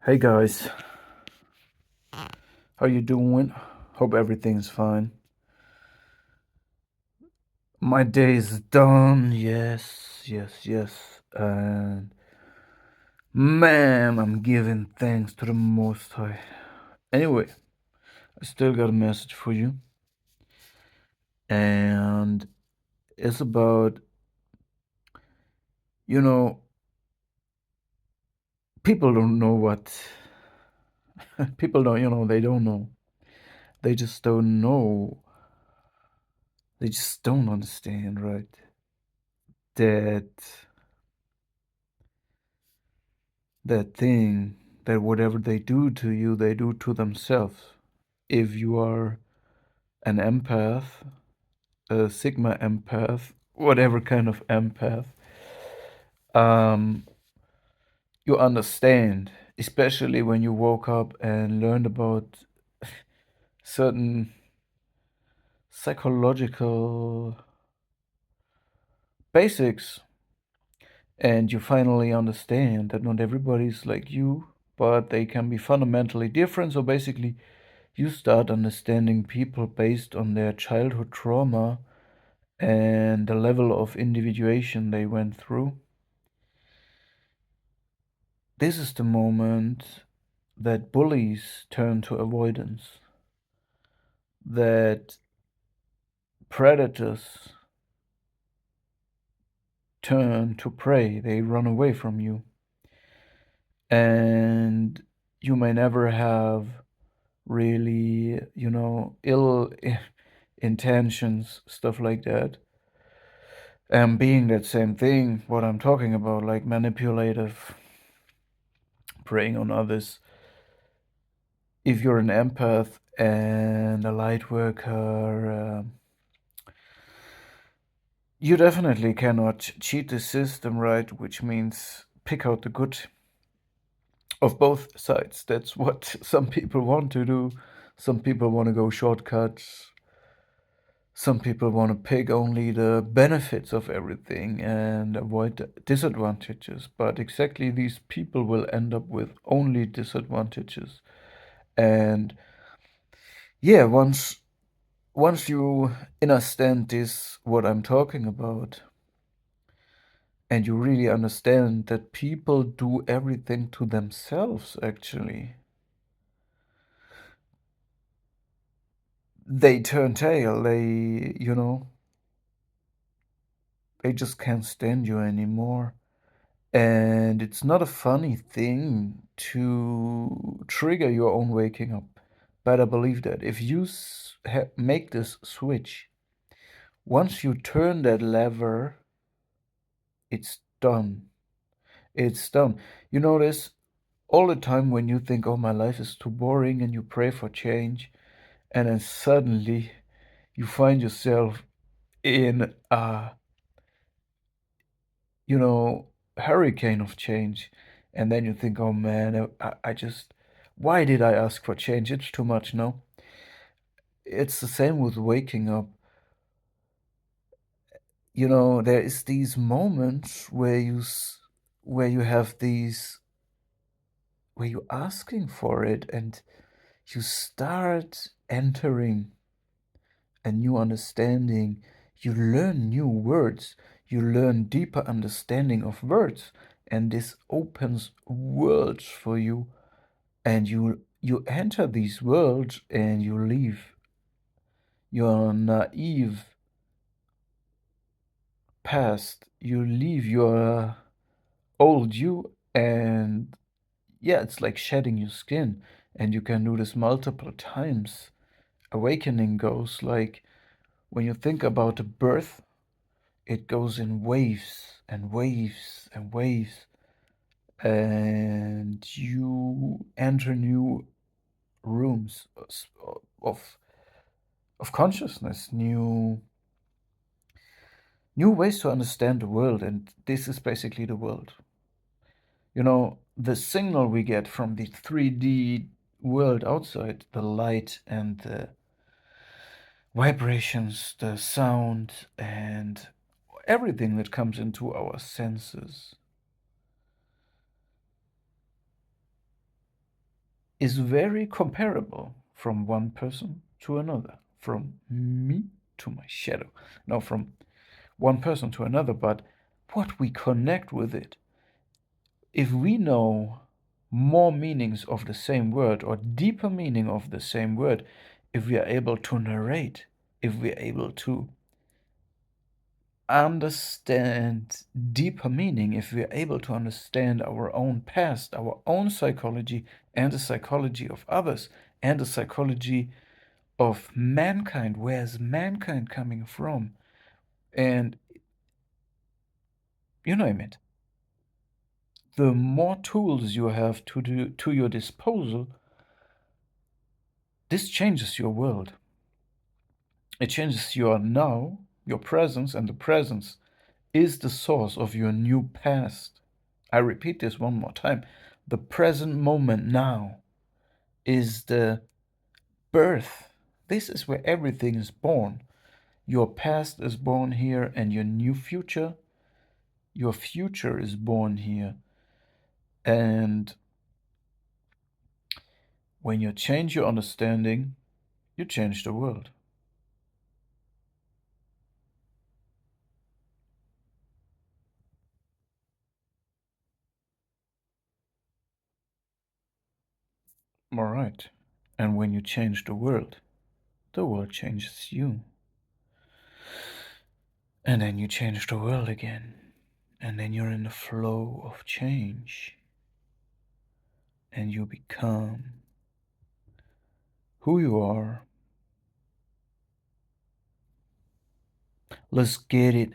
Hey guys, how you doing? Hope everything's fine. My day is done. Yes, yes, yes. And man, I'm giving thanks to the Most High. Anyway, I still got a message for you, and it's about you know people don't know what people don't they don't know. They just don't know. They just don't understand, right? That that thing that whatever they do to you, they do to themselves. If you are an empath, a sigma empath, whatever kind of empath, um, you understand, especially when you woke up and learned about certain psychological basics, and you finally understand that not everybody's like you, but they can be fundamentally different. So basically, you start understanding people based on their childhood trauma and the level of individuation they went through. This is the moment that bullies turn to avoidance, that predators turn to prey, they run away from you. And you may never have really, ill intentions, stuff like that. Being that same thing, what I'm talking about, like manipulative, preying on others. If you're an empath and a light worker, you definitely cannot cheat the system, right? Which means pick out the good of both sides. That's what some people want to do. Some people want to go shortcuts. Some people want to pick only the benefits of everything and avoid the disadvantages. But exactly these people will end up with only disadvantages. And yeah, once you understand this, what I'm talking about, and you really understand that people do everything to themselves, actually, they turn tail. They just can't stand you anymore. And it's not a funny thing to trigger your own waking up. But I believe that if you make this switch, once you turn that lever, it's done. It's done. You notice all the time when you think, oh, my life is too boring, and you pray for change, and then suddenly you find yourself in a, you know, hurricane of change. And then you think, oh man, I just, why did I ask for change? It's too much, no? It's the same with waking up. There is these moments where where you have these, where you're asking for it, and you start entering a new understanding. You learn new words. You learn deeper understanding of words, and this opens worlds for you. And you enter these worlds, and you leave your naive past. You leave your old you, and yeah, it's like shedding your skin, and you can do this multiple times. Awakening goes like when you think about a birth. It goes in waves and waves and waves, and you enter new rooms of of consciousness, new ways to understand the world, and this is basically the world. The signal we get from the 3D world outside, the light and the vibrations, the sound, and everything that comes into our senses. is very comparable from one person to another, from me to my shadow. No, from one person to another, but what we connect with it. If we know more meanings of the same word or deeper meaning of the same word, if we are able to narrate, if we are able to understand deeper meaning, if we are able to understand our own past, our own psychology, and the psychology of others, and the psychology of mankind, where's mankind coming from, and you name it, the more tools you have to your disposal, this changes your world. It changes your now, your presence, and the presence is the source of your new past. I repeat this one more time. The present moment now is the birth. This is where everything is born. Your past is born here, and your future is born here. And when you change your understanding, you change the world. All right. And when you change the world changes you. And then you change the world again. And then you're in the flow of change. And you become who you are. Let's get it.